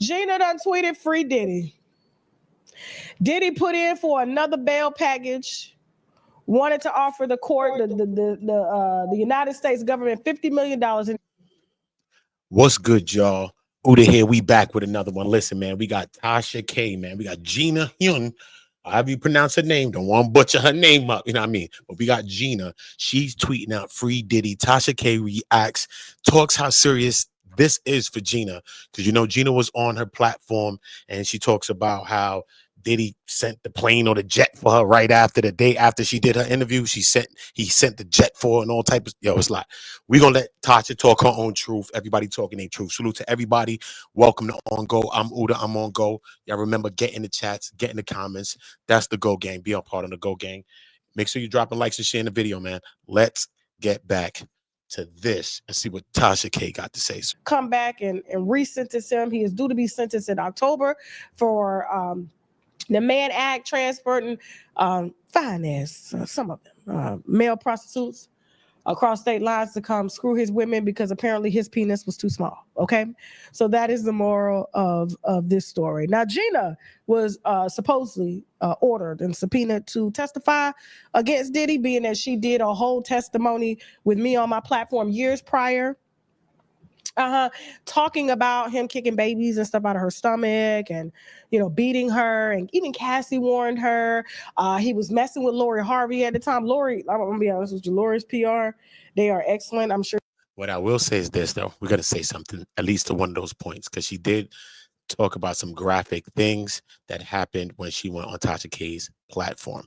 Gina done tweeted free Diddy. Diddy put in for another bail package. Wanted to offer the court, the United States government $50 million. What's good, y'all? OOTA here. We back with another one. Listen, man, we got Tasha K, man. We got Gina Huynh. However you pronounce her name, don't want to butcher her name up, you know what I mean? But we got Gina. She's tweeting out free Diddy. Tasha K reacts, talks how serious this is for Gina. Because, you know, Gina was on her platform and she talks about how Diddy sent the plane or the jet for her right after the day after she did her interview. He sent the jet for her and all type of, it's like, we're going to let Tasha talk her own truth. Everybody talking their truth. Salute to everybody. Welcome to On Go. I'm OOTA. I'm On Go. Y'all remember, get in the chats, get in the comments. That's the Go Gang. Be a part of the Go Gang. Make sure you drop a like and share in the video, man. Let's get back to this and see what Tasha K got to say. Come back and re-sentence him. He is due to be sentenced in October for the Mann Act, transporting finance, some of them, male prostitutes across state lines to come screw his women because apparently his penis was too small. Okay, so that is the moral of this story. Now, Gina was supposedly ordered and subpoenaed to testify against Diddy, being that she did a whole testimony with me on my platform years prior. Talking about him kicking babies and stuff out of her stomach and, beating her. And even Cassie warned her. He was messing with Lori Harvey at the time. Lori, I'm going to be honest with you, Lori's PR, they are excellent. I'm sure. What I will say is this, though. We're going to say something, at least to one of those points, because she did talk about some graphic things that happened when she went on Tasha K's platform.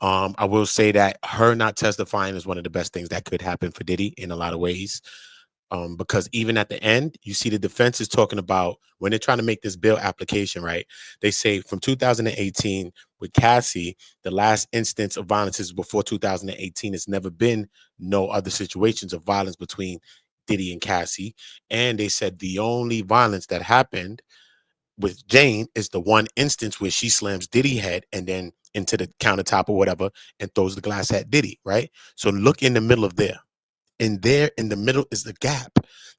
I will say that her not testifying is one of the best things that could happen for Diddy in a lot of ways. Because even at the end, you see the defense is talking about when they're trying to make this bail application, right? They say from 2018 with Cassie, the last instance of violence is before 2018. It's never been no other situations of violence between Diddy and Cassie. And they said the only violence that happened with Jane is the one instance where she slams Diddy head and then into the countertop or whatever and throws the glass at Diddy, right? So look in the middle of there. And there in the middle is the gap.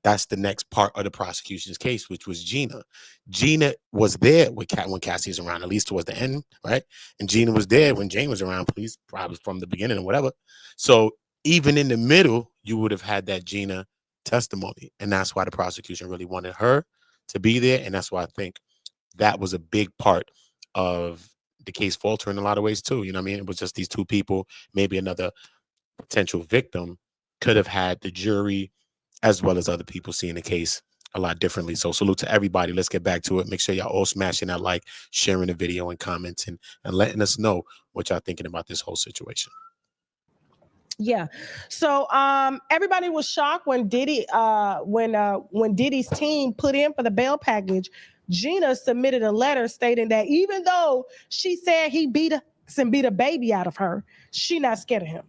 That's the next part of the prosecution's case, which was Gina. Gina was there with when Cassie was around, at least towards the end, right? And Gina was there when Jane was around, police probably from the beginning or whatever. So even in the middle, you would have had that Gina testimony. And that's why the prosecution really wanted her to be there. And that's why I think that was a big part of the case faltering in a lot of ways too. You know what I mean? It was just these two people, maybe another potential victim could have had the jury as well as other people seeing the case a lot differently. So salute to everybody. Let's get back to it. Make sure y'all all smashing that like, sharing the video and commenting and letting us know what y'all thinking about this whole situation. Yeah. So everybody was shocked when Diddy when Diddy's team put in for the bail package. Gina submitted a letter stating that even though she said he beat a baby out of her, she not scared of him.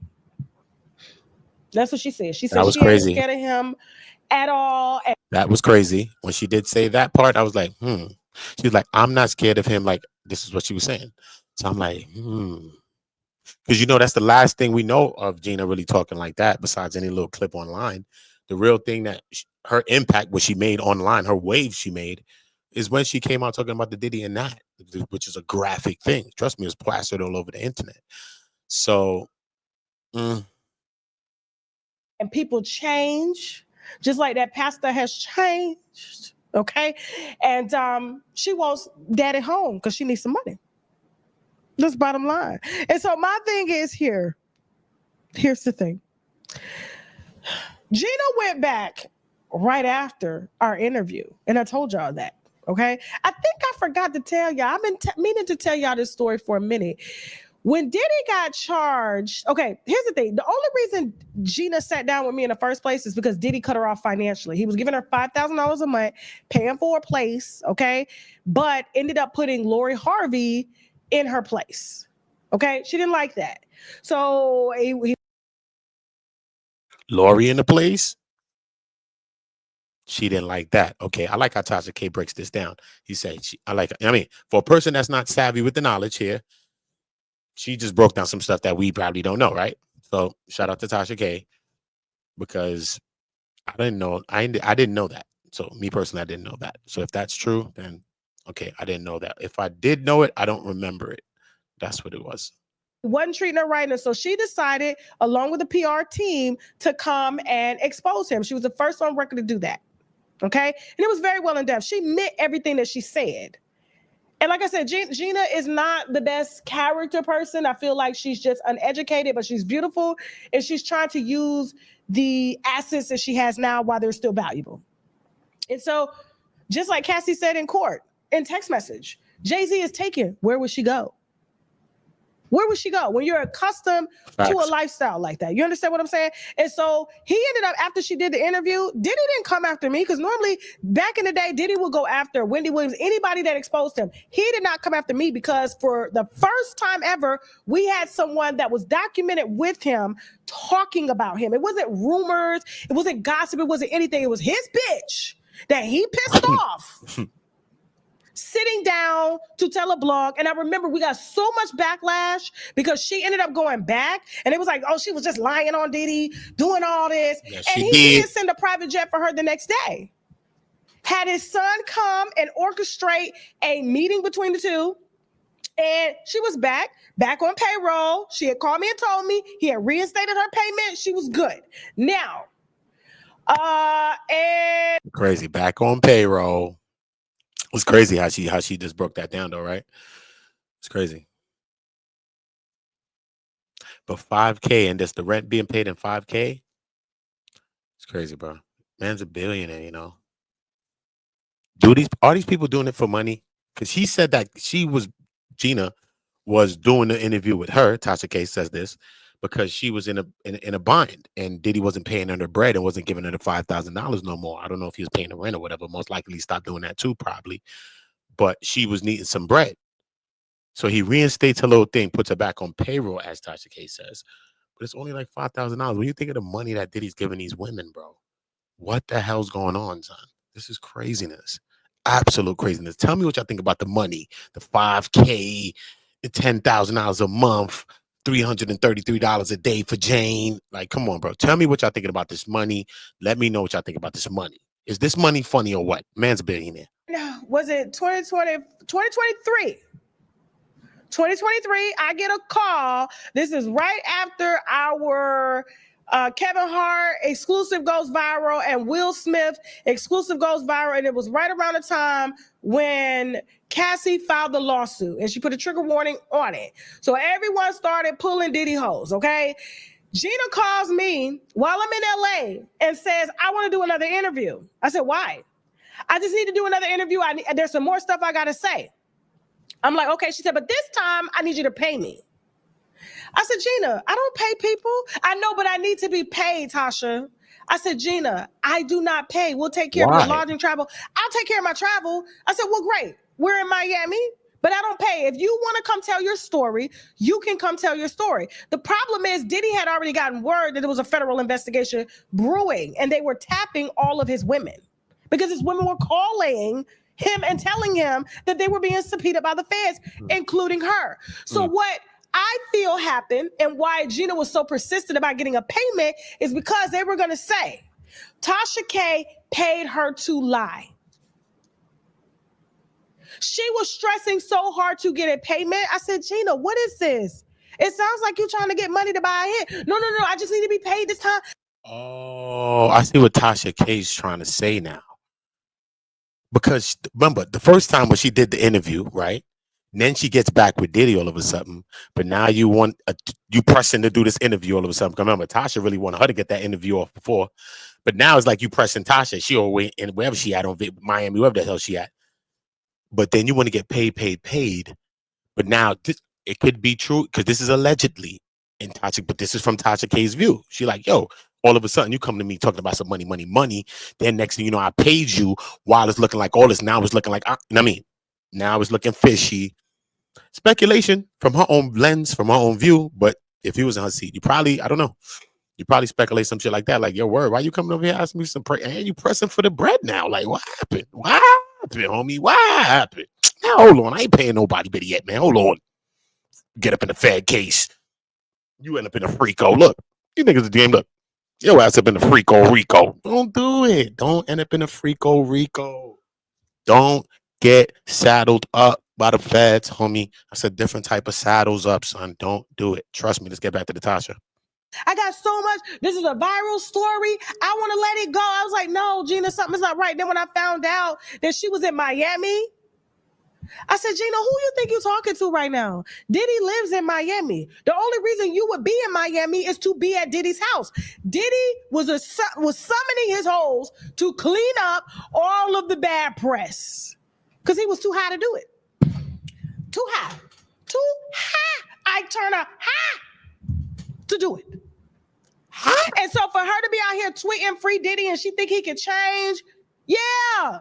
That's what she said. She said she ain't scared of him at all. That was crazy. When she did say that part, I was like, She was like, I'm not scared of him. Like, this is what she was saying. So I'm like, Because, that's the last thing we know of Gina really talking like that, besides any little clip online. The real thing that her impact, what she made online, her wave she made, is when she came out talking about the Diddy and that, which is a graphic thing. Trust me, it was plastered all over the internet. So, and people change, just like that pastor has changed. Okay. And she wants daddy home because she needs some money. That's bottom line. And so my thing is here's the thing. Gina went back right after our interview, and I told y'all that. Okay. I think I forgot to tell y'all. I've been meaning to tell y'all this story for a minute. When Diddy got charged, okay, here's the thing. The only reason Gina sat down with me in the first place is because Diddy cut her off financially. He was giving her $5,000 a month, paying for a place, okay, but ended up putting Lori Harvey in her place, okay? She didn't like that. So Lori in the place? She didn't like that. Okay, I like how Tasha K breaks this down. He said, for a person that's not savvy with the knowledge here, she just broke down some stuff that we probably don't know, right? So shout out to Tasha K, because I didn't know that. So me personally, I didn't know that. So if that's true, then okay, I didn't know that. If I did know it, I don't remember it. That's what it was. Wasn't treating her right. And so she decided, along with the PR team, to come and expose him. She was the first on record to do that. Okay. And it was very well in depth. She meant everything that she said. And like I said, Gina is not the best character person. I feel like she's just uneducated, but she's beautiful. And she's trying to use the assets that she has now while they're still valuable. And so, just like Cassie said in court, in text message, Jay-Z is taken. Where would she go? Where would she go when you're accustomed to a lifestyle like that? You understand what I'm saying? And so he ended up, after she did the interview, Diddy didn't come after me, because normally back in the day, Diddy would go after Wendy Williams, anybody that exposed him. He did not come after me, because for the first time ever, we had someone that was documented with him talking about him. It wasn't rumors. It wasn't gossip. It wasn't anything. It was his bitch that he pissed off. Sitting down to tell a blog. And I remember we got so much backlash because she ended up going back, and it was like, oh, she was just lying on Diddy, doing all this. Yes, and he did send a private jet for her the next day. Had his son come and orchestrate a meeting between the two. And she was back on payroll. She had called me and told me he had reinstated her payment. She was good. Now, and crazy, back on payroll. It's crazy how she just broke that down, though, right? It's crazy. But $5K, and just the rent being paid in $5K. It's crazy, bro. Man's a billionaire, you know. Are these people doing it for money? Because he said that Gina was doing the interview with her. Tasha K says this because she was in a bind, and Diddy wasn't paying her the bread and wasn't giving her the $5,000 no more. I don't know if he was paying the rent or whatever. Most likely he stopped doing that too, probably. But she was needing some bread. So he reinstates her little thing, puts her back on payroll, as Tasha K says. But it's only like $5,000. When you think of the money that Diddy's giving these women, bro, what the hell's going on, son? This is craziness. Absolute craziness. Tell me what y'all think about the money, the $5K, the $10,000 a month, $333 a day for Jane. Like, come on, bro. Tell me what y'all thinking about this money. Let me know what y'all think about this money. Is this money funny or what? Man's a billionaire. No, was it 2023? 2023, I get a call. This is right after our Kevin Hart exclusive goes viral and Will Smith exclusive goes viral. And it was right around the time when Cassie filed the lawsuit, and she put a trigger warning on it. So everyone started pulling Diddy hoes, okay? Gina calls me while I'm in LA and says, I want to do another interview. I said, why? I just need to do another interview. There's some more stuff I got to say. I'm like, okay. She said, but this time I need you to pay me. I said, Gina, I don't pay people. I know, but I need to be paid, Tasha. I said, Gina, I do not pay. We'll take care of your lodging, travel. I'll take care of my travel. I said, well, great. We're in Miami, but I don't pay. If you want to come tell your story, you can come tell your story. The problem is Diddy had already gotten word that there was a federal investigation brewing, and they were tapping all of his women because his women were calling him and telling him that they were being subpoenaed by the feds, including her. So what I feel happened, and why Gina was so persistent about getting a payment, is because they were going to say Tasha K paid her to lie. She was stressing so hard to get a payment. I said, Gina, what is this? It sounds like you're trying to get money to buy a hit. No, I just need to be paid this time. Oh, I see what Tasha K is trying to say now. Because remember, the first time when she did the interview, right? And then she gets back with Diddy all of a sudden. But now you want you pressing to do this interview all of a sudden. Remember, Tasha really wanted her to get that interview off before. But now it's like you pressing Tasha. She always in wherever she at on Miami, wherever the hell she at. But then you want to get paid. But now it could be true because this is allegedly in Tasha. But this is from Tasha K's view. She like, yo, all of a sudden you come to me talking about some money. Then next thing you know, I paid you while it's looking like all this. Now it's looking like, now it's looking fishy. Speculation from her own lens, from her own view. But if he was in her seat, you probably, I don't know. You probably speculate some shit like that. Like, yo, word, why you coming over here asking me some and you pressing for the bread now? Like, what happened? What happened, homie? What happened? Now, hold on. I ain't paying nobody but yet, man. Hold on. Get up in the Fed case. You end up in a freako. Look, you niggas are game. Look, Your ass up in the Freako Rico. Don't do it. Don't end up in a Freako Rico. Don't get saddled up by the feds, homie. That's a different type of saddles up, son. Don't do it. Trust me. Let's get back to the Tasha. I got so much. This is a viral story. I want to let it go. I was like, no, Gina, something's not right. Then when I found out that she was in Miami, I said, Gina, who you think you're talking to right now? Diddy lives in Miami. The only reason you would be in Miami is to be at Diddy's house. Diddy was summoning his hoes to clean up all of the bad press because he was too high to do it. Too high. Too high. Ike Turner high to do it. And so for her to be out here tweeting free Diddy and she think he can change, yeah.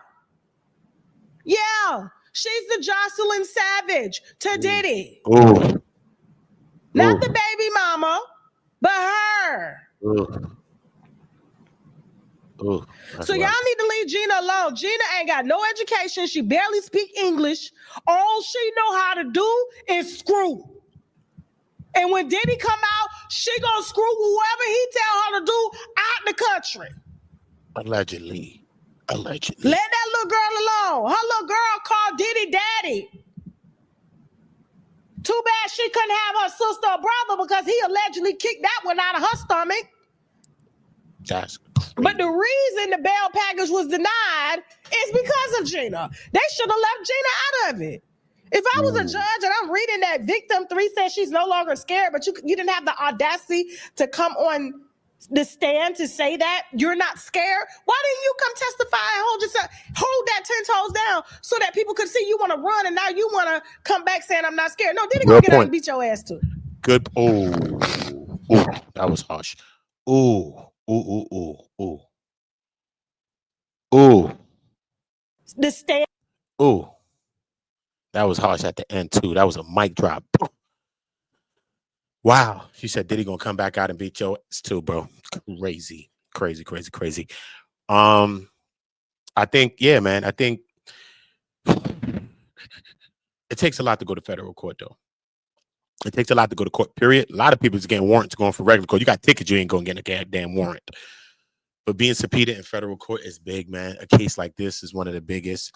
She's the Jocelyn Savage to Diddy. Ooh. Not the baby mama, but her. So y'all need to leave Gina alone. Gina ain't got no education. She barely speak English. All she know how to do is screw. And when Diddy come out, she gonna screw whoever he tell her to do out the country. Allegedly. Let that little girl alone. Her little girl called Diddy daddy. Too bad she couldn't have her sister or brother because he allegedly kicked that one out of her stomach. That's crazy. But the reason the bail package was denied is because of Gina. They should have left Gina out of it. If I was a judge and I'm reading that victim 3 says she's no longer scared, but you didn't have the audacity to come on the stand to say that you're not scared, why didn't you come testify and hold that 10 toes down so that people could see you want to run and now you want to come back saying I'm not scared? No, Diddy gonna get out and beat your ass too. Good. Oh, that was harsh. Ooh. The stand. Ooh. That was harsh at the end too. That was a mic drop. Wow. She said Diddy gonna come back out and beat your ass too, bro. Crazy. I think, yeah, man. I think it takes a lot to go to federal court, though. It takes a lot to go to court, period. A lot of people is getting warrants going for regular court. You got tickets, you ain't gonna get a goddamn warrant. But being subpoenaed in federal court is big, man. A case like this is one of the biggest.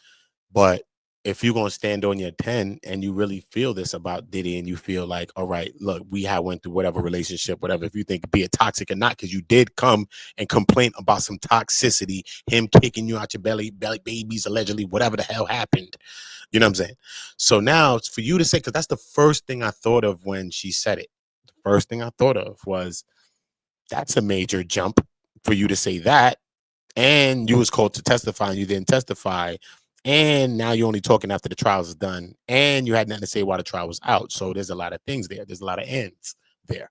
But if you're gonna stand on your 10 and you really feel this about Diddy and you feel like, all right, look, we have went through whatever relationship, whatever, if you think be it toxic or not, because you did come and complain about some toxicity, him kicking you out your belly babies, allegedly, whatever the hell happened. You know what I'm saying? So now it's for you to say, because that's the first thing I thought of when she said it. The first thing I thought of was that's a major jump for you to say that. And you was called to testify and you didn't testify. And now you're only talking after the trial is done. And you had nothing to say while the trial was out. So there's a lot of things there. There's a lot of ends there.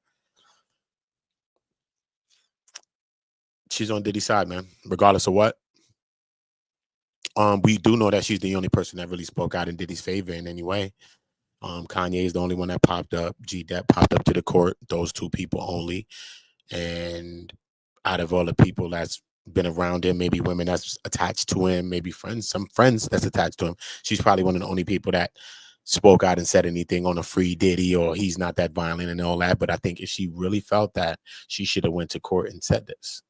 She's on Diddy's side, man, regardless of what. We do know that she's the only person that really spoke out in Diddy's favor in any way. Kanye is the only one that popped up. G-Dep popped up to the court. Those two people only. And out of all the people that's been around him, maybe women that's attached to him, maybe some friends that's attached to him, she's probably one of the only people that spoke out and said anything on a free Diddy or he's not that violent and all that. But I think if she really felt that, she should have went to court and said this.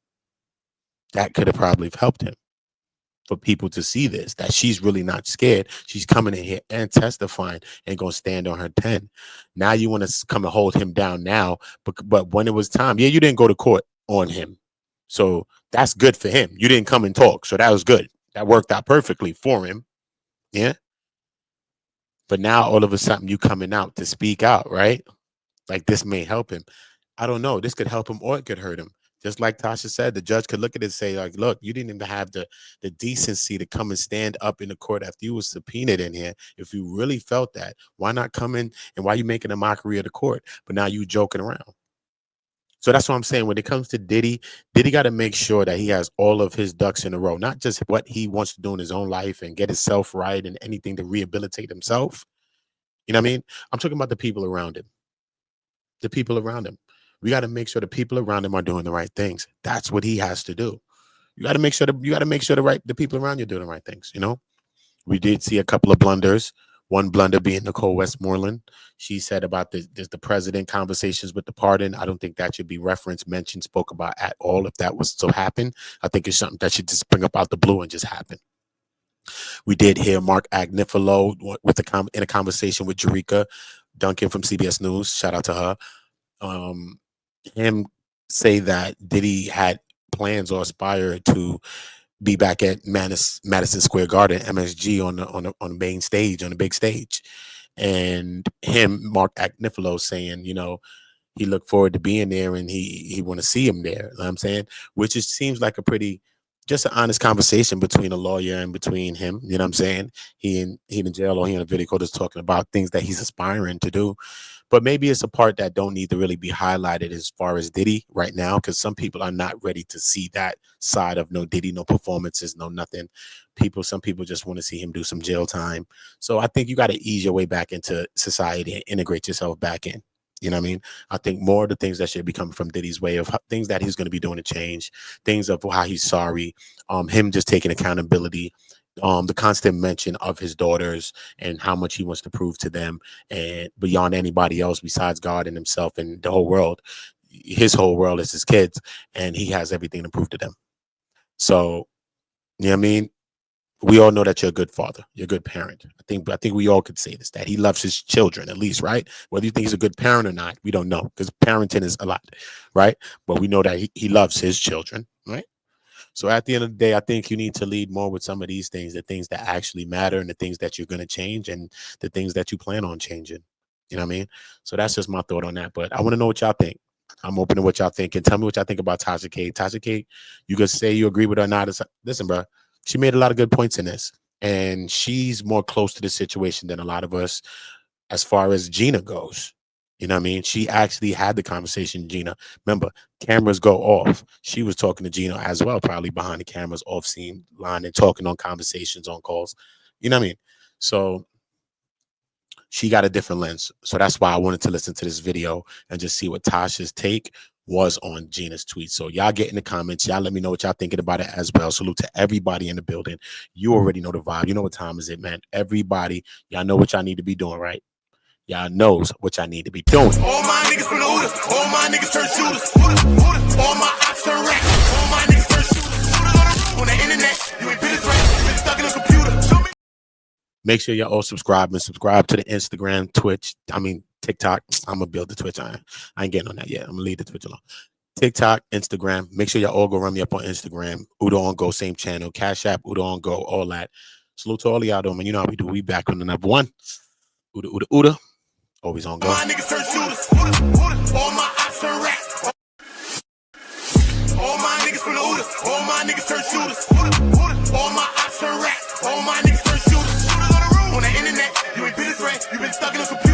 That could have probably helped him. For people to see this, that she's really not scared. She's coming in here and testifying and going to stand on her 10. Now you want to come and hold him down now. But when it was time, yeah, you didn't go to court on him. So that's good for him. You didn't come and talk. So that was good. That worked out perfectly for him. Yeah. But now all of a sudden you coming out to speak out, right? Like this may help him. I don't know. This could help him or it could hurt him. Just like Tasha said, the judge could look at it and say, like, look, you didn't even have the decency to come and stand up in the court after you was subpoenaed in here. If you really felt that, why not come in and why you making a mockery of the court? But now you joking around. So that's what I'm saying. When it comes to Diddy got to make sure that he has all of his ducks in a row, not just what he wants to do in his own life and get himself right and anything to rehabilitate himself. You know what I mean? I'm talking about the people around him. The people around him. We got to make sure the people around him are doing the right things. That's what he has to do. You got to make sure the people around you are doing the right things. You know, we did see a couple of blunders One blunder being Nicole Westmoreland. She said about the president conversations with the pardon. I don't think that should be referenced, mentioned, spoke about at all if that was to happen. I think it's something that should just spring up out the blue and just happen. We did hear Mark Agnifilo in a conversation with Jerika Duncan from CBS News. Shout out to her. Him say that Diddy had plans or aspired to be back at Madison Square Garden, MSG, on the main stage, on the big stage. And him, Mark Agnifilo, saying, you know, he looked forward to being there and he want to see him there. You know what I'm saying? Which just seems like a pretty, just an honest conversation between a lawyer and between him. You know what I'm saying? He in jail, or he in a video just talking about things that he's aspiring to do. But maybe it's a part that don't need to really be highlighted as far as Diddy right now, because some people are not ready to see that side of no Diddy, no performances, no nothing. Some people just want to see him do some jail time. So I think you got to ease your way back into society and integrate yourself back in. You know what I mean? I think more of the things that should be coming from Diddy's way of things that he's going to be doing to change, things of how he's sorry, him just taking accountability, the constant mention of his daughters and how much he wants to prove to them, and beyond anybody else besides God and himself and the whole world. His whole world is his kids, and he has everything to prove to them. So, you know what I mean? We all know that you're a good father, you're a good parent. I think we all could say this, that he loves his children, at least, right? Whether you think he's a good parent or not, we don't know, because parenting is a lot, right? But we know that he loves his children, right? So at the end of the day, I think you need to lead more with some of these things, the things that actually matter and the things that you're going to change and the things that you plan on changing. You know what I mean? So that's just my thought on that. But I want to know what y'all think. I'm open to what y'all think. And tell me what y'all think about Tasha K. Tasha K, you could say you agree with her or not. Listen, bro, she made a lot of good points in this. And she's more close to the situation than a lot of us as far as Gina goes. You know what I mean? She actually had the conversation, Gina. Remember, cameras go off. She was talking to Gina as well, probably behind the cameras, off scene line, and talking on conversations, on calls. You know what I mean? So she got a different lens. So that's why I wanted to listen to this video and just see what Tasha's take was on Gina's tweet. So y'all get in the comments. Y'all let me know what y'all thinking about it as well. Salute to everybody in the building. You already know the vibe. You know what time is it, man. Everybody, y'all know what y'all need to be doing, right? Y'all knows what y'all need to be doing. All my niggas from the OOTA, all my niggas turn shooters. All my ops turn rap, all my niggas turn shooters. On the internet, you ain't been a threat, you been stuck in a computer. Make sure y'all all subscribe to the Instagram, Twitch. I mean, TikTok. I'm going to build the Twitch. I ain't getting on that yet. I'm going to leave the Twitch alone. TikTok, Instagram. Make sure y'all all go run me up on Instagram. OOTAONGO, same channel. CashApp, OOTAONGO, all that. Salute to all of y'all, though, man. You know how we do. We back on another one. OOTA, OOTA, OOTA. Always on go. All my niggas turn shooters. All my ops turn rap. All my niggas from the OOTA, all my niggas turn shooters. All my ops turn rap. All my niggas turn shooters. On the internet, you ain't been a threat, you been stuck in a computer.